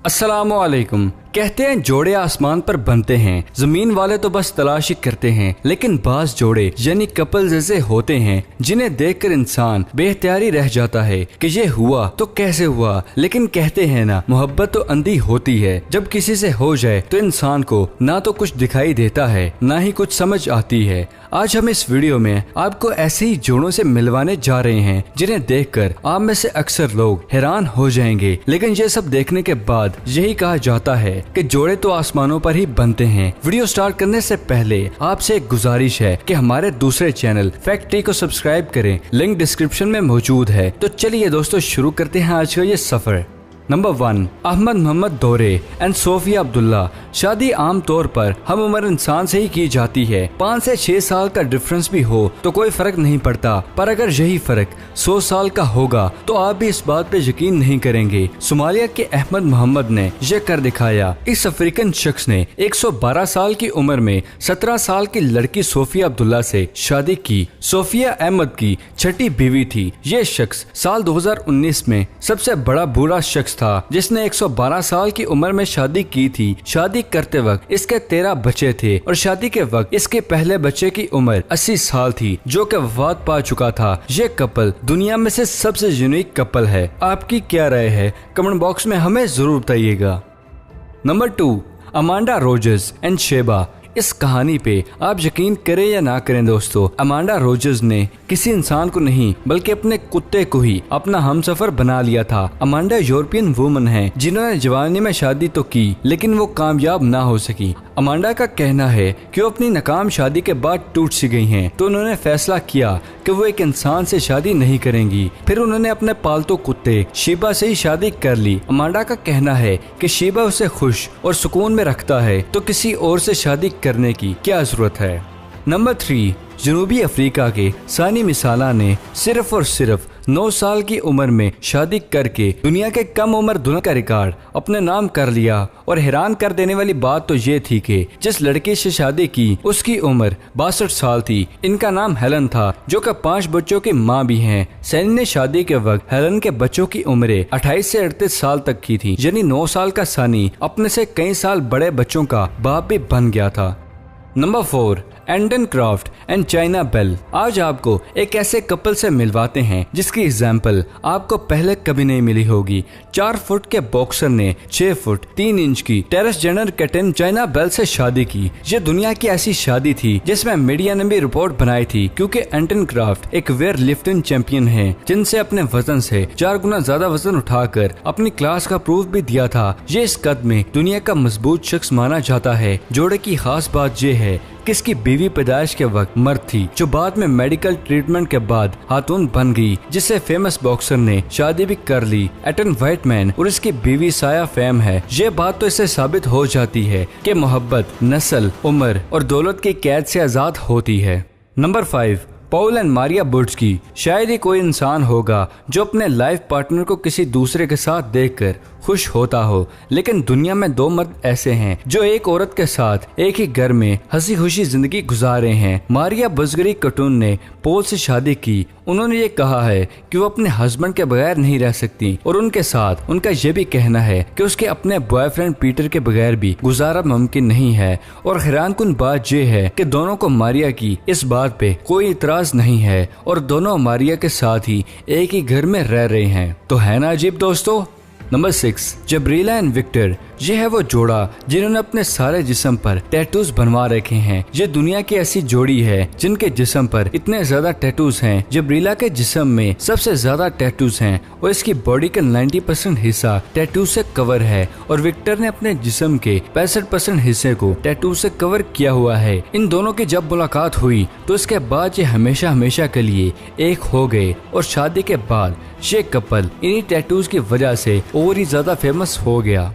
अस्सलामुअलैकुम। कहते हैं जोड़े आसमान पर बनते हैं, जमीन वाले तो बस तलाशी करते हैं, लेकिन बाज जोड़े यानी कपल ऐसे होते हैं जिन्हें देखकर इंसान बेख्तियारी रह जाता है कि ये हुआ तो कैसे हुआ। लेकिन कहते हैं ना, मोहब्बत तो अंधी होती है, जब किसी से हो जाए तो इंसान को ना तो कुछ दिखाई देता है ना ही कुछ समझ आती है। आज हम इस वीडियो में आपको ऐसे ही जोड़ों से मिलवाने जा रहे हैं जिन्हें देखकर आप में से अक्सर लोग हैरान हो जाएंगे, लेकिन ये सब देखने के बाद यही कहा जाता है कि जोड़े तो आसमानों पर ही बनते हैं। वीडियो स्टार्ट करने से पहले आपसे एक गुजारिश है कि हमारे दूसरे चैनल फैक्ट को सब्सक्राइब करें, लिंक डिस्क्रिप्शन में मौजूद है। तो चलिए दोस्तों, शुरू करते हैं आज का ये सफर। नंबर 1, अहमद मोहम्मद दौरे एंड सोफिया अब्दुल्ला। शादी आम तौर पर हम उम्र इंसान से ही की जाती है। 5 से 6 साल का डिफरेंस भी हो तो कोई फर्क नहीं पड़ता, पर अगर यही फर्क 100 साल का होगा तो आप भी इस बात पे यकीन नहीं करेंगे। सोमालिया के अहमद मोहम्मद ने यह कर दिखाया। इस अफ्रीकन शख्स ने 112 साल की उम्र में 17 साल की लड़की सोफिया अब्दुल्ला से शादी की। सोफिया अहमद की छठी बीवी थी। ये शख्स साल 2019 में सबसे बड़ा बूढ़ा शख्स था जिसने 112 साल की उम्र में शादी की थी। शादी करते वक्त इसके 13 बच्चे थे और शादी के वक्त इसके पहले बच्चे की उम्र 80 साल थी, जो कि वफात पा चुका था। ये कपल दुनिया में से सबसे यूनिक कपल है। आपकी क्या राय है, कमेंट बॉक्स में हमें जरूर बताइएगा। Number 2, Amanda Rogers and Sheba. इस कहानी पे आप यकीन करें या ना करें दोस्तों, अमांडा रोजर्स ने किसी इंसान को नहीं बल्कि अपने कुत्ते को ही अपना हमसफर बना लिया था। अमांडा यूरोपियन वुमन है जिन्होंने जवानी में शादी तो की लेकिन वो कामयाब ना हो सकी। अमांडा का कहना है कि वो अपनी नाकाम शादी के बाद टूट सी गई हैं, तो उन्होंने फैसला किया कि वो एक इंसान से शादी नहीं करेंगी। फिर उन्होंने अपने पालतू कुत्ते शीबा से ही शादी कर ली। अमांडा का कहना है कि शीबा उसे खुश और सुकून में रखता है, तो किसी और से शादी करने की क्या जरूरत है। नंबर 3, जनूबी अफ्रीका के सानी मिसाला ने सिर्फ और सिर्फ 9 साल की उम्र में शादी करके दुनिया के कम उम्र दुल्हन का रिकॉर्ड अपने नाम कर लिया। और हैरान कर देने वाली बात तो ये थी कि जिस लड़की से शादी की उसकी उम्र 62 साल थी। इनका नाम हेलन था, जो कि 5 बच्चों की माँ भी हैं। सैनी ने शादी के वक्त हेलन के बच्चों की उम्र 28 से 38 साल तक की थी, यानी 9 साल का सानी अपने से कई साल बड़े बच्चों का बाप भी बन गया था। नंबर 4, एंडन क्राफ्ट एंड चाइना बेल। आज आपको एक ऐसे कपल से मिलवाते हैं जिसकी एग्जाम्पल आपको पहले कभी नहीं मिली होगी। 4 फुट के बॉक्सर ने 6 फुट 3 इंच की ट्रांसजेंडर कैटेन चाइना बेल से शादी की। ये दुनिया की ऐसी शादी थी जिसमें मीडिया ने भी रिपोर्ट बनाई थी, क्योंकि एंटन क्राफ्ट एक वेयर लिफ्टिंग चैंपियन है जिनसे अपने वजन से 4 गुना ज्यादा वजन उठाकर अपनी क्लास का प्रूफ भी दिया था। ये इस कद में दुनिया का मजबूत शख्स माना जाता है। जोड़े की खास बात यह है कि इसकी बीवी पैदाइश के वक्त मर्द थी, जो बाद में मेडिकल ट्रीटमेंट के बाद खातून बन गई, जिससे फेमस बॉक्सर ने शादी भी कर ली। एटन व्हाइटमैन और इसकी बीवी साया फेम है। ये बात तो इससे साबित हो जाती है कि मोहब्बत नस्ल, उम्र और दौलत की कैद से आजाद होती है। नंबर 5, पॉल एंड मारिया बुर्ज्की। शायद ही कोई इंसान होगा जो अपने लाइफ पार्टनर को किसी दूसरे के साथ देखकर खुश होता हो, लेकिन दुनिया में 2 मर्द ऐसे हैं जो एक औरत के साथ एक ही घर में हंसी खुशी जिंदगी गुजार रहे हैं। मारिया बुर्ज्की कटून ने पॉल से शादी की। उन्होंने ये कहा है कि वो अपने हस्बैंड के बगैर नहीं रह सकती, और उनके साथ उनका ये भी कहना है कि उसके अपने बॉयफ्रेंड पीटर के बगैर भी गुजारा मुमकिन नहीं है। और हैरानकुन बात ये है कि दोनों को मारिया की इस बात पे कोई इतराज नहीं है और दोनों मारिया के साथ ही एक ही घर में रह रहे हैं। तो है ना अजीब दोस्तों। Number 6, Gabriela and Victor. ये है वो जोड़ा जिन्होंने अपने सारे जिस्म पर टैटूज बनवा रखे हैं। ये दुनिया की ऐसी जोड़ी है जिनके जिस्म पर इतने ज्यादा टैटूज हैं। जबरीला के जिस्म में सबसे ज्यादा टैटूज हैं और इसकी बॉडी का 90% हिस्सा टैटू से कवर है, और विक्टर ने अपने जिस्म के 65% हिस्से को टैटू से कवर किया हुआ है। इन दोनों की जब मुलाकात हुई तो इसके बाद ये हमेशा हमेशा के लिए एक हो गए, और शादी के बाद ये कपल इन्हीं टैटूज की वजह से और ही ज्यादा फेमस हो गया।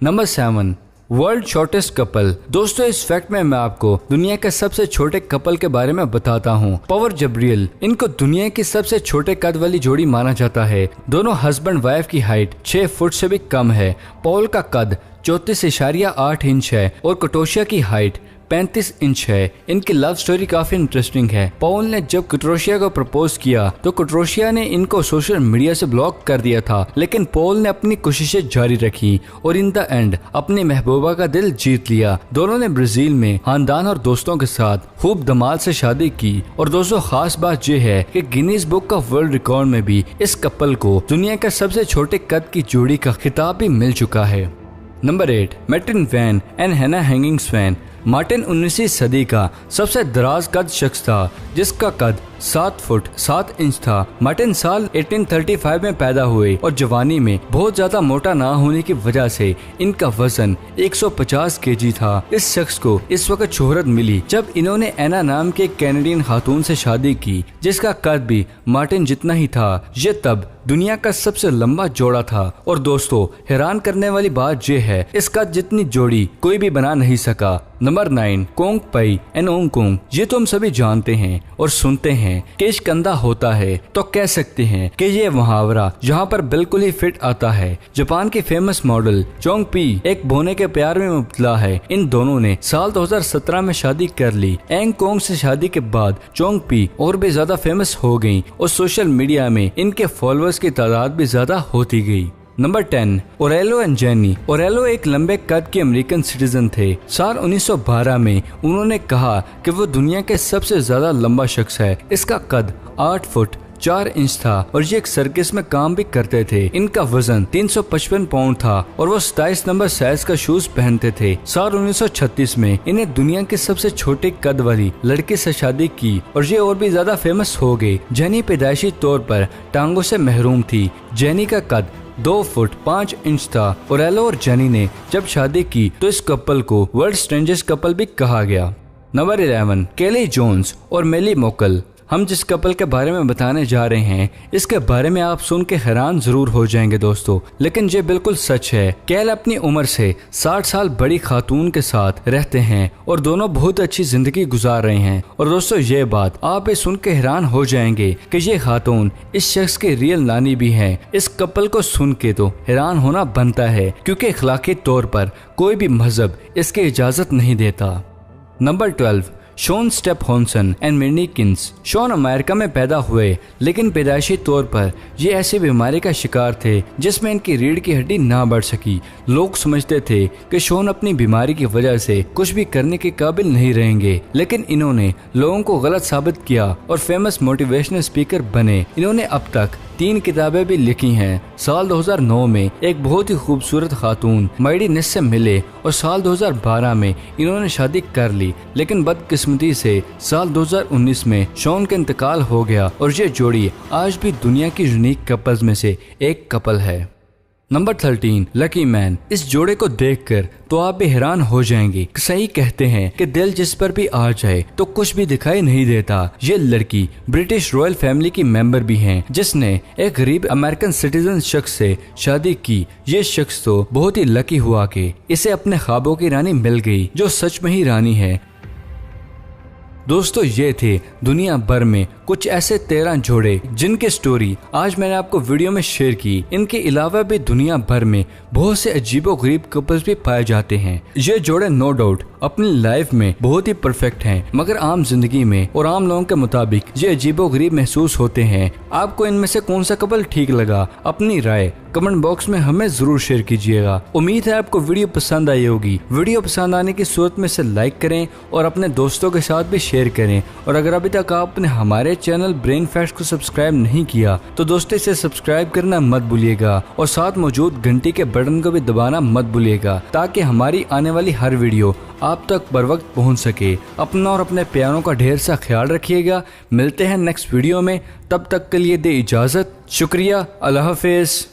Number 7, world shortest couple. दोस्तों, इस फैक्ट में मैं आपको दुनिया के सबसे छोटे कपल के बारे में बताता हूँ। पॉवर जब्रियल, इनको दुनिया की सबसे छोटे कद वाली जोड़ी माना जाता है। दोनों हस्बैंड वाइफ की हाइट 6 फुट से भी कम है। पॉल का कद 34.8 इंच है और कटोशिया की हाइट 35 इंच है। इनकी लव स्टोरी काफी इंटरेस्टिंग है। पॉल ने जब कट्रोशिया को प्रपोज किया तो कट्रोशिया ने इनको सोशल मीडिया से ब्लॉक कर दिया था, लेकिन पॉल ने अपनी कोशिशें जारी रखी और इन द एंड अपनी महबूबा का दिल जीत लिया। दोनों ने ब्राजील में खानदान और दोस्तों के साथ खूब धमाल से शादी की। और दोस्तों खास बात यह है कि Guinness book of world record में भी इस कपल को दुनिया का सबसे छोटे कद की जोड़ी का खिताब भी मिल चुका है। नंबर 8, मार्टिन वैन एंड हैना हैंगिंग्स-वैन। मार्टिन 19वीं सदी का सबसे दराज कद शख्स था, जिसका कद 7 फुट 7 इंच था। मार्टिन साल 1835 में पैदा हुए और जवानी में बहुत ज्यादा मोटा ना होने की वजह से इनका वजन 150 केजी था। इस शख्स को इस वक्त शोहरत मिली जब इन्होंने एना नाम के कैनेडियन खातून से शादी की, जिसका कद भी मार्टिन जितना ही था। ये तब दुनिया का सबसे लंबा जोड़ा था। और दोस्तों हैरान करने वाली बात यह है, इस कद जितनी जोड़ी कोई भी बना नहीं सका। नंबर 9, कोंग पई एंड ओंग कोंग। ये तो हम सभी जानते हैं और सुनते हैं कि इश्क अंधा होता है, तो कह सकते हैं कि ये मुहावरा यहाँ पर बिल्कुल ही फिट आता है। जापान की फेमस मॉडल चोंग पी एक बोने के प्यार में मुब्तला है। इन दोनों ने साल 2017 में शादी कर ली। एंग कोंग से शादी के बाद चोंग पी और भी ज्यादा फेमस हो गयी और सोशल मीडिया में इनके फॉलोअर्स की तादाद भी ज्यादा होती गई। नंबर 10, ओरेलो एंड जेनी। ओरेलो एक लंबे कद के अमेरिकन सिटीजन थे। साल 1912 में उन्होंने कहा कि वो दुनिया के सबसे ज्यादा लंबा शख्स है। इसका कद 8 फुट 4 इंच था और ये एक सर्कस में काम भी करते थे। इनका वजन 355 पाउंड था और वो 27 नंबर साइज का शूज पहनते थे। साल 1936 में इन्हें दुनिया की सबसे छोटे कद वाली लड़की से शादी की और ये और भी ज्यादा फेमस हो गए। जेनी पैदाइशी तौर पर टांगों से महरूम थी। जेनी का कद 2 फुट 5 इंच था। ओरेलो और जेनी ने जब शादी की तो इस कपल को वर्ल्ड स्ट्रेंजेस्ट कपल भी कहा गया। नंबर 11, केली जोन्स और मेली मोकल। हम जिस कपल के बारे में बताने जा रहे हैं, इसके बारे में आप सुन के हैरान जरूर हो जाएंगे दोस्तों, लेकिन ये बिल्कुल सच है। केल अपनी उम्र से 60 साल बड़ी खातून के साथ रहते हैं और दोनों बहुत अच्छी जिंदगी गुजार रहे हैं। और दोस्तों ये बात आप भी सुन के हैरान हो जाएंगे कि ये खातून इस शख्स के रियल नानी भी है। इस कपल को सुन के तो हैरान होना बनता है, क्योंकि अखलाकी तौर पर कोई भी मजहब इसकी इजाजत नहीं देता। Number 12, Sean Stephenson and Mindie Kniss. Sean America में पैदा हुए, लेकिन पैदाइशी तौर पर ये ऐसी बीमारी का शिकार थे जिसमें इनकी रीढ़ की हड्डी ना बढ़ सकी। लोग समझते थे कि शॉन अपनी बीमारी की वजह से कुछ भी करने के काबिल नहीं रहेंगे, लेकिन इन्होंने लोगों को गलत साबित किया और फेमस मोटिवेशनल स्पीकर बने। इन्होंने अब तक 3 किताबें भी लिखी हैं। साल 2009 में एक बहुत ही खूबसूरत खातून मैडी निस से मिले और साल 2012 में इन्होंने शादी कर ली, लेकिन बदकिस्मती से साल 2019 में शॉन का इंतकाल हो गया और ये जोड़ी आज भी दुनिया की यूनिक कपल्स में से एक कपल है। Number 13, lucky man. इस जोड़े को देखकर तो आप भी हैरान हो जाएंगे। सही कहते हैं कि दिल जिस पर भी आ जाए तो कुछ भी दिखाई नहीं देता। ये लड़की ब्रिटिश रॉयल फैमिली की मेंबर भी हैं, जिसने एक गरीब अमेरिकन सिटीजन शख्स से शादी की। ये शख्स तो बहुत ही लकी हुआ कि इसे अपने ख्वाबों की रानी मिल गई, जो सच में ही रानी है। दोस्तों ये थे दुनिया भर में कुछ ऐसे 13 जोड़े जिनकी स्टोरी आज मैंने आपको वीडियो में शेयर की। इनके अलावा भी दुनिया भर में बहुत से अजीबोगरीब कपल्स भी पाए जाते हैं। ये जोड़े नो डाउट अपनी लाइफ में बहुत ही परफेक्ट हैं, मगर आम जिंदगी में और आम लोगों के मुताबिक ये अजीबोगरीब महसूस होते हैं। आपको इनमें से कौन सा कपल ठीक लगा? अपनी राय कमेंट बॉक्स में हमें जरूर शेयर कीजिएगा। उम्मीद है आपको वीडियो पसंद आई होगी। वीडियो पसंद आने की सूरत में इसे लाइक करें और अपने दोस्तों के साथ भी शेयर करें। और अगर अभी तक आपने हमारे चैनल ब्रेन फैक्ट्स को सब्सक्राइब नहीं किया तो दोस्तों इसे सब्सक्राइब करना मत भूलिएगा और साथ मौजूद घंटी के बटन को भी दबाना मत भूलिएगा, ताकि हमारी आने वाली हर वीडियो आप तक बर वक्त पहुँच सके। अपना और अपने प्यारों का ढेर सा ख्याल रखिएगा। मिलते हैं नेक्स्ट वीडियो में, तब तक के लिए दे इजाजत। शुक्रिया। अल्लाह हाफिज।